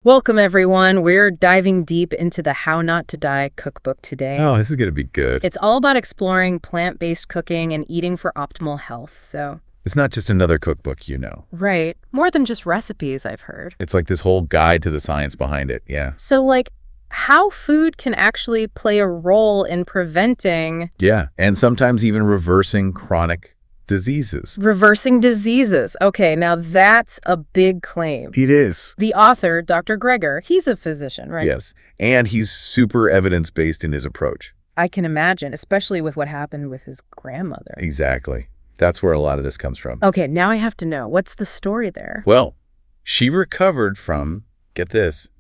Welcome, everyone. We're diving deep into the How Not to Die cookbook today. Oh, this is going to be good. It's all about exploring plant-based cooking and eating for optimal health, so... It's not just another cookbook, you know. Right. More than just recipes, I've heard. It's like this whole guide to the science behind it, yeah. So, like, how food can actually play a role in preventing... Yeah, and sometimes even reversing chronic diseases. Reversing diseases. Okay, now that's a big claim. It is. The author, Dr. Greger, he's a physician, right? Yes, and he's super evidence-based in his approach. I can imagine, especially with what happened with his grandmother. Exactly. That's where a lot of this comes from. Okay, now I have to know, what's the story there? Well, she recovered from, get this,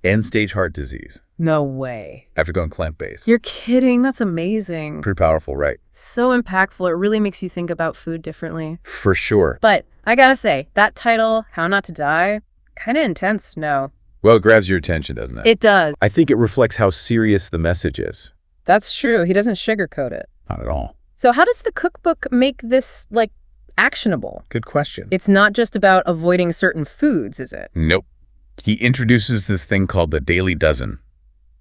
end-stage heart disease. No way. After going plant-based. You're kidding. That's amazing. Pretty powerful, right? So impactful. It really makes you think about food differently. For sure. But I gotta say, that title, How Not to Die, kind of intense, no? Well, it grabs your attention, doesn't it? It does. I think it reflects how serious the message is. That's true. He doesn't sugarcoat it. Not at all. So how does the cookbook make this, like, actionable? Good question. It's not just about avoiding certain foods, is it? Nope. He introduces this thing called the Daily Dozen.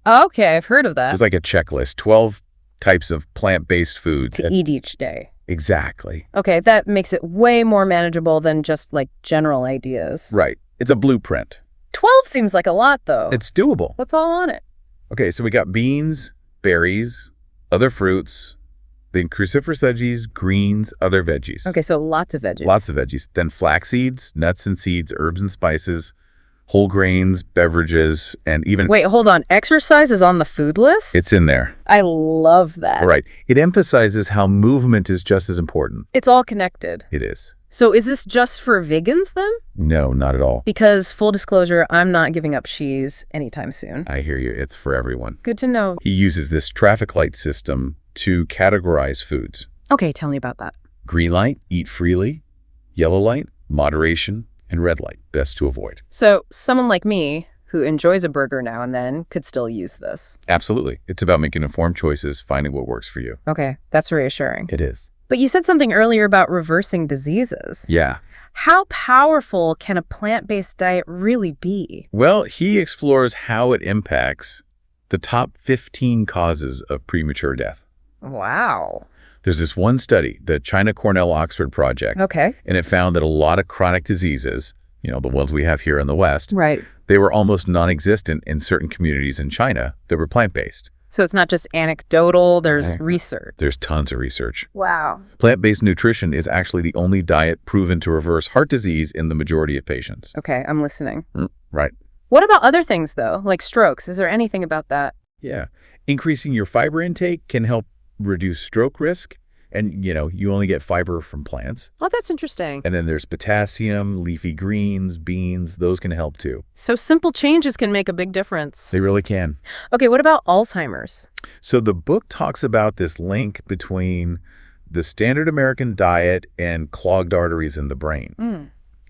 Okay, I've heard of that. It's like a checklist, 12 types of plant-based foods. To eat each day. Exactly. Okay, that makes it way more manageable than just, like, general ideas. Right. It's a blueprint. 12 seems like a lot, though. It's doable. What's all on it? Okay, so we got beans, berries, other fruits, then cruciferous veggies, greens, other veggies. Okay, so lots of veggies. Lots of veggies. Then flax seeds, nuts and seeds, herbs and spices, whole grains, beverages, and even... Wait, hold on. Exercise is on the food list? It's in there. I love that. Right. It emphasizes how movement is just as important. It's all connected. It is. So is this just for vegans then? No, not at all. Because, full disclosure, I'm not giving up cheese anytime soon. I hear you. It's for everyone. Good to know. He uses this traffic light system to categorize foods. Okay, tell me about that. Green light, eat freely. Yellow light, moderation. And red light, best to avoid. So someone like me, who enjoys a burger now and then, could still use this. Absolutely. It's about making informed choices, finding what works for you. Okay, that's reassuring. It is. But you said something earlier about reversing diseases. Yeah. How powerful can a plant-based diet really be? Well, he explores how it impacts the top 15 causes of premature death. Wow. There's this one study, the China-Cornell-Oxford project. Okay. And it found that a lot of chronic diseases, you know, the ones we have here in the West, Right. they were almost non-existent in certain communities in China that were plant-based. So it's not just anecdotal, there's research. There's tons of research. Wow. Plant-based nutrition is actually the only diet proven to reverse heart disease in the majority of patients. Okay, I'm listening. Right. What about other things, though, like strokes? Is there anything about that? Yeah. Increasing your fiber intake can help reduce stroke risk. And, you know, you only get fiber from plants. Oh, that's interesting. And then there's potassium, leafy greens, beans. Those can help too. So simple changes can make a big difference. They really can. Okay, what about Alzheimer's? So the book talks about this link between the standard American diet and clogged arteries in the brain.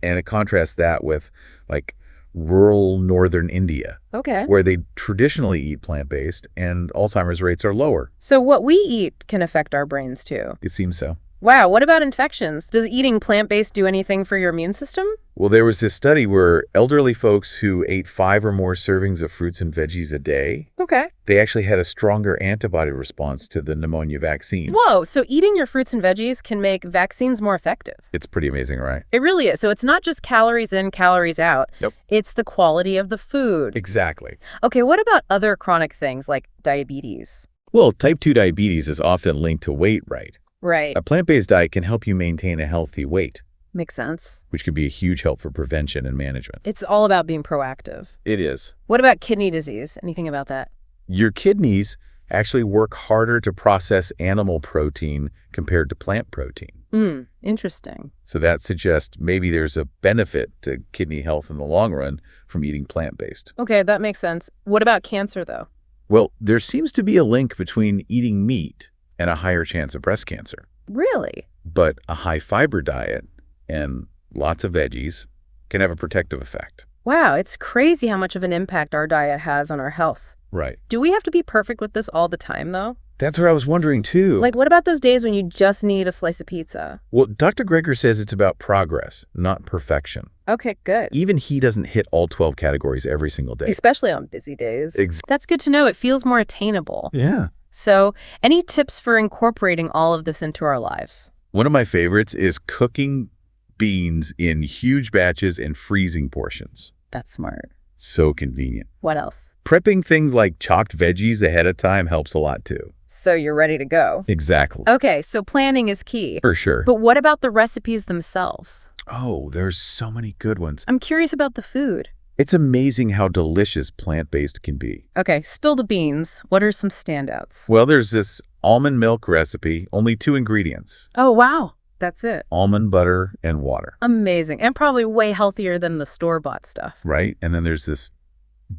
And it contrasts that with, like, rural northern India, Okay. where they traditionally eat plant-based and Alzheimer's rates are lower. So what we eat can affect our brains, too. It seems so. Wow, what about infections? Does eating plant-based do anything for your immune system? Well, there was this study where elderly folks who ate 5 or more servings of fruits and veggies a day, Okay. they actually had a stronger antibody response to the pneumonia vaccine. Whoa, so eating your fruits and veggies can make vaccines more effective. It's pretty amazing, right? It really is. So it's not just calories in, calories out. Yep. It's the quality of the food. Exactly. Okay, what about other chronic things like diabetes? Well, type 2 diabetes is often linked to weight, right? Right. A plant-based diet can help you maintain a healthy weight, Makes sense. which could be a huge help for prevention and management. It's all about being proactive. It is. What about kidney disease? Anything about that? Your kidneys actually work harder to process animal protein compared to plant protein. Interesting. So that suggests maybe there's a benefit to kidney health in the long run from eating plant-based. Okay, that makes sense. What about cancer, though? Well, there seems to be a link between eating meat and a higher chance of breast cancer. Really? But a high-fiber diet and lots of veggies can have a protective effect. Wow, it's crazy how much of an impact our diet has on our health. Right. Do we have to be perfect with this all the time, though? That's what I was wondering, too. Like, what about those days when you just need a slice of pizza? Well, Dr. Greger says it's about progress, not perfection. Okay, good. Even he doesn't hit all 12 categories every single day. Especially on busy days. That's good to know. It feels more attainable. Yeah. So, any tips for incorporating all of this into our lives? One of my favorites is cooking beans in huge batches and freezing portions. That's smart. So convenient. What else? Prepping things like chopped veggies ahead of time helps a lot too. So you're ready to go. Exactly. Okay, so planning is key. For sure. But what about the recipes themselves? Oh, there's so many good ones. I'm curious about the food. It's amazing how delicious plant-based can be. Okay, spill the beans. What are some standouts? Well, there's this almond milk recipe, only 2 ingredients. Oh, wow. That's it. Almond butter and water. Amazing. And probably way healthier than the store-bought stuff. Right? And then there's this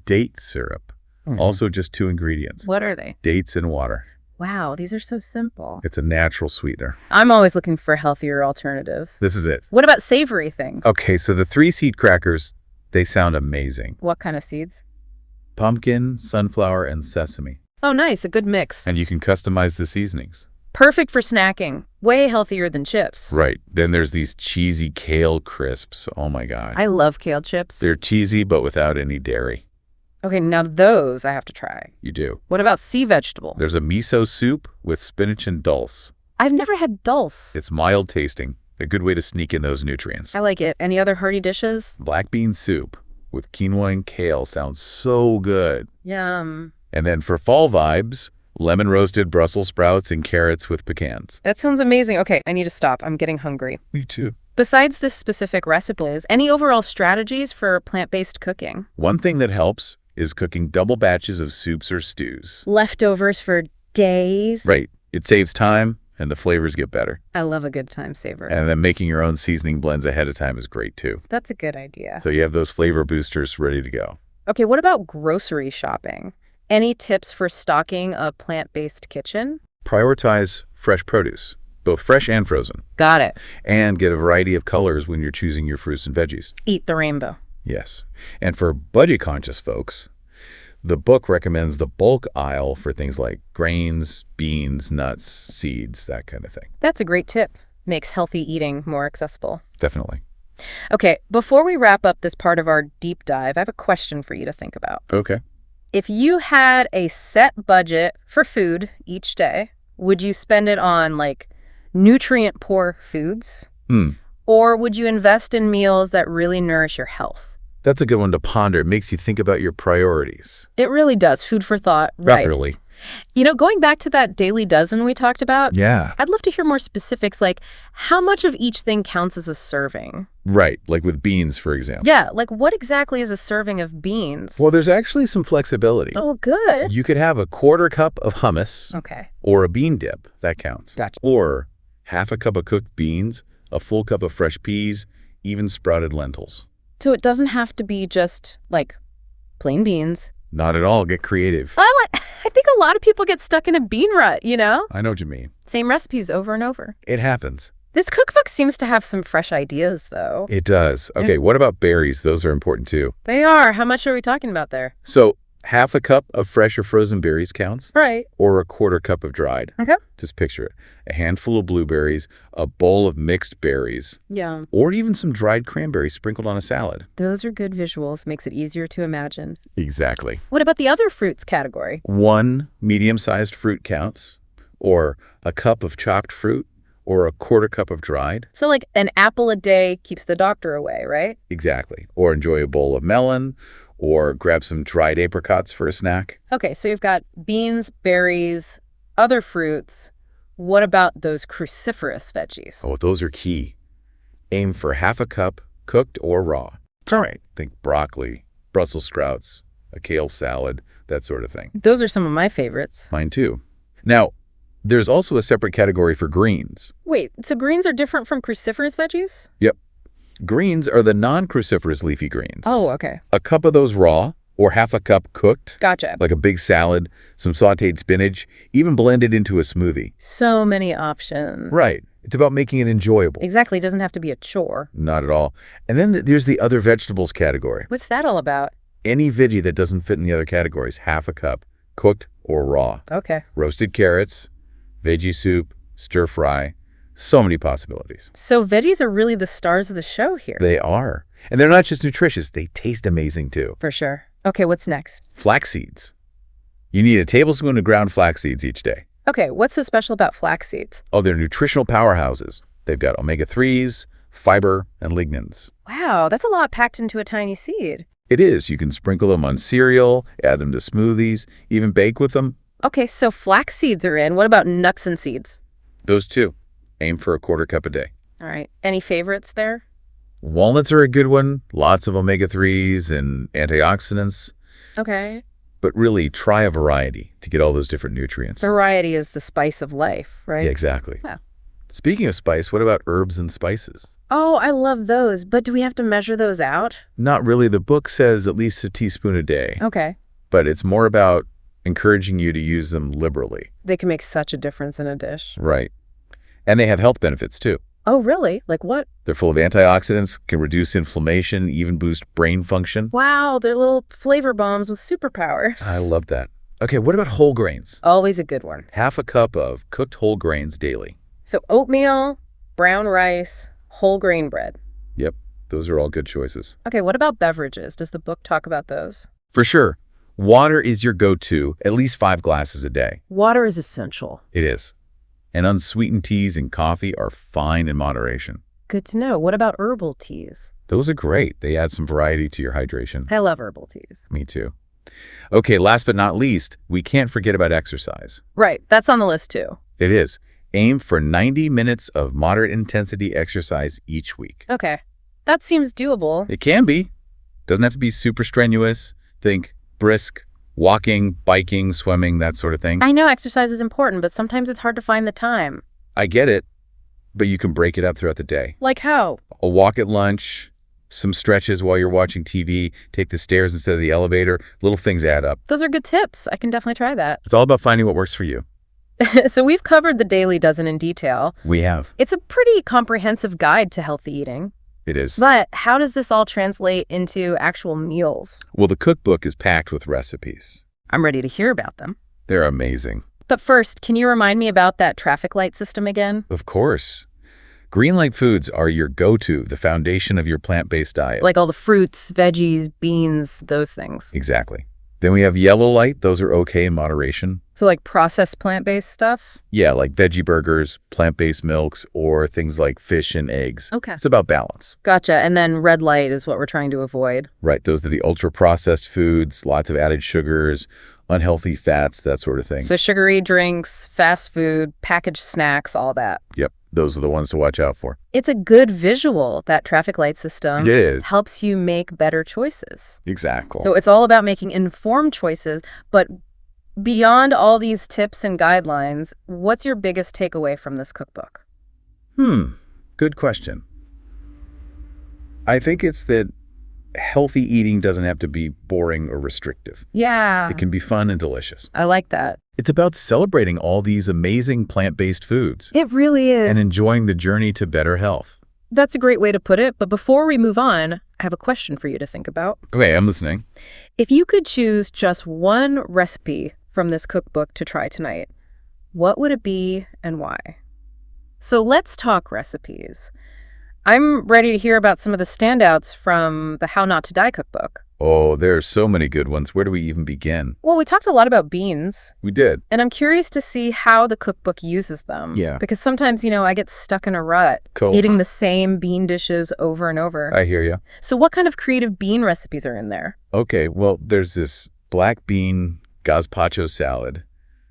date syrup. Also just 2 ingredients. What are they? Dates and water. Wow, these are so simple. It's a natural sweetener. I'm always looking for healthier alternatives. This is it. What about savory things? Okay, so the 3 seed crackers, they sound amazing. What kind of seeds? Pumpkin, sunflower, and sesame. Oh, nice. A good mix. And you can customize the seasonings. Perfect for snacking. Way healthier than chips. Right. Then there's these cheesy kale crisps. Oh my God. I love kale chips. They're cheesy, but without any dairy. Okay, now those I have to try. You do. What about sea vegetable? There's a miso soup with spinach and dulse. I've never had dulse. It's mild tasting. A good way to sneak in those nutrients. I like it. Any other hearty dishes? Black bean soup with quinoa and kale sounds so good. Yum. And then for fall vibes, lemon roasted Brussels sprouts and carrots with pecans. That sounds amazing. Okay, I need to stop. I'm getting hungry. Me too. Besides this specific recipes, any overall strategies for plant-based cooking? One thing that helps is cooking double batches of soups or stews. Leftovers for days? Right. It saves time and the flavors get better. I love a good time saver. And then making your own seasoning blends ahead of time is great too. That's a good idea. So you have those flavor boosters ready to go. Okay, what about grocery shopping? Any tips for stocking a plant-based kitchen? Prioritize fresh produce, both fresh and frozen. Got it. And get a variety of colors when you're choosing your fruits and veggies. Eat the rainbow. Yes. And for budget-conscious folks, the book recommends the bulk aisle for things like grains, beans, nuts, seeds, that kind of thing. That's a great tip. Makes healthy eating more accessible. Definitely. Okay, before we wrap up this part of our deep dive, I have a question for you to think about. Okay. If you had a set budget for food each day, would you spend it on, like, nutrient-poor foods? Or would you invest in meals that really nourish your health? That's a good one to ponder. It makes you think about your priorities. It really does. Food for thought. Right. Properly. You know, going back to that daily dozen we talked about, Yeah. I'd love to hear more specifics, like how much of each thing counts as a serving? Right. Like with beans, for example. Yeah, like what exactly is a serving of beans? Well, there's actually some flexibility. Oh, good. You could have a quarter cup of hummus Okay. or a bean dip. That counts. Gotcha. Or half a cup of cooked beans, a full cup of fresh peas, even sprouted lentils. So it doesn't have to be just, like, plain beans. Not at all. Get creative. I think a lot of people get stuck in a bean rut, you know? I know what you mean. Same recipes over and over. It happens. This cookbook seems to have some fresh ideas, though. It does. Okay, what about berries? Those are important too. They are. How much are we talking about there? So half a cup of fresh or frozen berries counts. Right. Or a quarter cup of dried. Okay. Just picture it. A handful of blueberries, a bowl of mixed berries, Yeah. or even some dried cranberries sprinkled on a salad. Those are good visuals. Makes it easier to imagine. Exactly. What about the other fruits category? One medium-sized fruit counts, or a cup of chopped fruit, or a quarter cup of dried. So like an apple a day keeps the doctor away, right? Exactly. Or enjoy a bowl of melon, or grab some dried apricots for a snack. Okay, so you've got beans, berries, other fruits. What about those cruciferous veggies? Oh, those are key. Aim for half a cup, cooked or raw. Correct. Think broccoli, Brussels sprouts, a kale salad, that sort of thing. Those are some of my favorites. Mine too. Now, there's also a separate category for greens. Wait, so greens are different from cruciferous veggies? Yep. Greens are the non-cruciferous leafy greens. Oh, okay. A cup of those raw, or half a cup cooked. Gotcha. Like a big salad, some sautéed spinach, even blended into a smoothie. So many options. Right. It's about making it enjoyable. Exactly. It doesn't have to be a chore. Not at all. And then there's the other vegetables category. What's that all about? Any veggie that doesn't fit in the other categories, half a cup, cooked or raw. Okay. Roasted carrots, veggie soup, stir fry. So many possibilities. So veggies are really the stars of the show here. They are. And they're not just nutritious, they taste amazing too. For sure. Okay, what's next? Flax seeds. You need a tablespoon of ground flax seeds each day. Okay, what's so special about flax seeds? Oh, they're nutritional powerhouses. They've got omega-3s, fiber, and lignans. Wow, that's a lot packed into a tiny seed. It is. You can sprinkle them on cereal, add them to smoothies, even bake with them. Okay, so flax seeds are in. What about nuts and seeds? Those too. Aim for a quarter cup a day. All right. Any favorites there? Walnuts are a good one. Lots of omega-3s and antioxidants. Okay. But really, try a variety to get all those different nutrients. Variety is the spice of life, right? Yeah, exactly. Yeah. Speaking of spice, what about herbs and spices? Oh, I love those. But do we have to measure those out? Not really. The book says at least a teaspoon a day. Okay. But it's more about encouraging you to use them liberally. They can make such a difference in a dish. Right. And they have health benefits too. Oh, really? Like what? They're full of antioxidants, can reduce inflammation, even boost brain function. Wow, they're little flavor bombs with superpowers. I love that. Okay, what about whole grains? Always a good one. Half a cup of cooked whole grains daily. So oatmeal, brown rice, whole grain bread. Yep, those are all good choices. Okay, what about beverages? Does the book talk about those? For sure. Water is your go-to, at least 5 glasses a day. Water is essential. It is. And unsweetened teas and coffee are fine in moderation. Good to know. What about herbal teas? Those are great. They add some variety to your hydration. I love herbal teas. Me too. Okay, last but not least, we can't forget about exercise. Right, that's on the list too. It is. Aim for 90 minutes of moderate intensity exercise each week. Okay, that seems doable. It can be. Doesn't have to be super strenuous. Think brisk, walking, biking, swimming, that sort of thing. I know exercise is important, but sometimes it's hard to find the time. I get it, but you can break it up throughout the day. Like how? A walk at lunch, some stretches while you're watching TV, take the stairs instead of the elevator. Little things add up. Those are good tips. I can definitely try that. It's all about finding what works for you. So we've covered the Daily Dozen in detail. We have. It's a pretty comprehensive guide to healthy eating. It is. But how does this all translate into actual meals? Well, the cookbook is packed with recipes. I'm ready to hear about them. They're amazing. But first, can you remind me about that traffic light system again? Of course. Green light foods are your go-to, the foundation of your plant-based diet. Like all the fruits, veggies, beans, those things. Exactly. Then we have yellow light. Those are okay in moderation. So like processed plant-based stuff? Yeah, like veggie burgers, plant-based milks, or things like fish and eggs. Okay. It's about balance. Gotcha. And then red light is what we're trying to avoid. Right. Those are the ultra-processed foods, lots of added sugars, unhealthy fats, that sort of thing. So sugary drinks, fast food, packaged snacks, all that. Yep. Those are the ones to watch out for. It's a good visual, that traffic light system. It is. Helps you make better choices. Exactly. So it's all about making informed choices, but beyond all these tips and guidelines, what's your biggest takeaway from this cookbook? Good question. I think it's that healthy eating doesn't have to be boring or restrictive. Yeah. It can be fun and delicious. I like that. It's about celebrating all these amazing plant-based foods It really is. and enjoying the journey to better health. That's a great way to put it. But before we move on, I have a question for you to think about. Okay, I'm listening. If you could choose just one recipe from this cookbook to try tonight, what would it be and why? So let's talk recipes. I'm ready to hear about some of the standouts from the How Not to Die cookbook. Oh, there are so many good ones. Where do we even begin? Well, we talked a lot about beans, We did. and I'm curious to see how the cookbook uses them. Yeah. Because sometimes, I get stuck in a rut, Cool. eating the same bean dishes over and over. I hear you. So what kind of creative bean recipes are in there? Okay, well, there's this black bean gazpacho salad.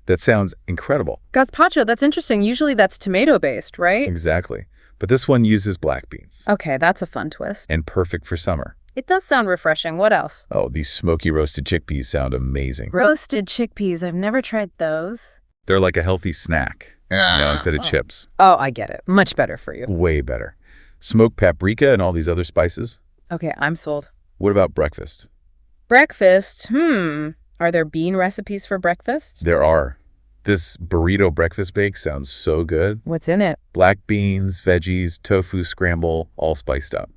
That sounds incredible. Gazpacho, that's interesting. Usually that's tomato-based, right? Exactly. But this one uses black beans. Okay, that's a fun twist. And perfect for summer. It does sound refreshing. What else? Oh, these smoky roasted chickpeas sound amazing. Roasted chickpeas. I've never tried those. They're like a healthy snack, instead of chips. Oh, I get it. Much better for you. Way better. Smoked paprika and all these other spices. Okay, I'm sold. What about breakfast? Breakfast. Are there bean recipes for breakfast? There are. This burrito breakfast bake sounds so good. What's in it? Black beans, veggies, tofu scramble, all spiced up.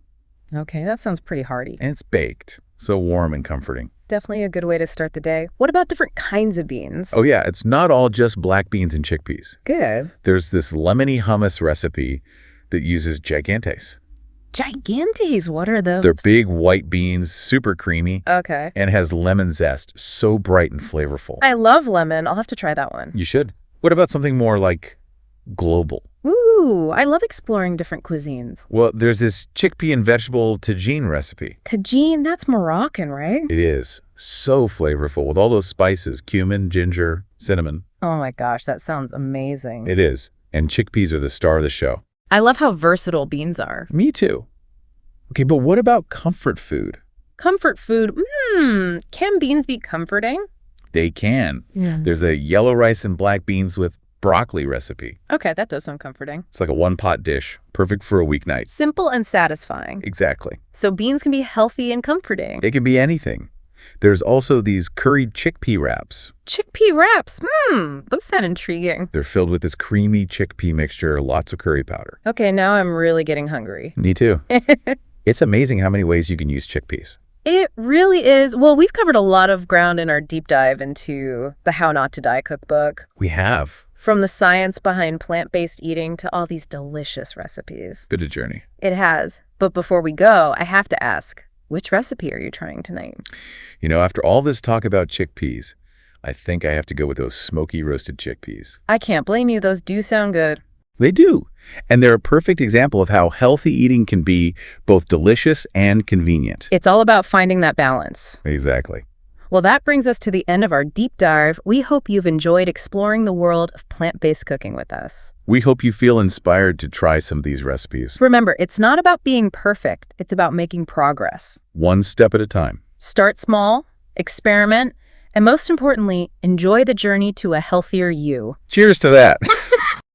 Okay, that sounds pretty hearty. And it's baked, so warm and comforting. Definitely a good way to start the day. What about different kinds of beans? Oh yeah, it's not all just black beans and chickpeas. Good. There's this lemony hummus recipe that uses gigantes. Gigantes, what are those? They're big white beans, super creamy, Okay. and has lemon zest, so bright and flavorful. I love lemon. I'll have to try that one. You should. What about something more like global? Ooh, I love exploring different cuisines. Well, there's this chickpea and vegetable tagine recipe. Tagine, that's Moroccan, right? It is so flavorful with all those spices, cumin, ginger, cinnamon. Oh my gosh, that sounds amazing. It is. And chickpeas are the star of the show. I love how versatile beans are. Me too. Okay, but what about comfort food? Comfort food. Can beans be comforting? They can. Yeah. There's a yellow rice and black beans with broccoli recipe. Okay, that does sound comforting. It's like a one-pot dish, perfect for a weeknight. Simple and satisfying. Exactly. So beans can be healthy and comforting. It can be anything. There's also these curried chickpea wraps. Chickpea wraps. Those sound intriguing. They're filled with this creamy chickpea mixture, lots of curry powder. Okay, now I'm really getting hungry. Me too. It's amazing how many ways you can use chickpeas. It really is. Well, we've covered a lot of ground in our deep dive into the How Not to Die cookbook. We have. From the science behind plant-based eating to all these delicious recipes. Been a journey. It has. But before we go, I have to ask, which recipe are you trying tonight? You know, after all this talk about chickpeas, I think I have to go with those smoky roasted chickpeas. I can't blame you. Those do sound good. They do. And they're a perfect example of how healthy eating can be both delicious and convenient. It's all about finding that balance. Exactly. Well, that brings us to the end of our deep dive. We hope you've enjoyed exploring the world of plant-based cooking with us. We hope you feel inspired to try some of these recipes. Remember, it's not about being perfect. It's about making progress. One step at a time. Start small, experiment, and most importantly, enjoy the journey to a healthier you. Cheers to that.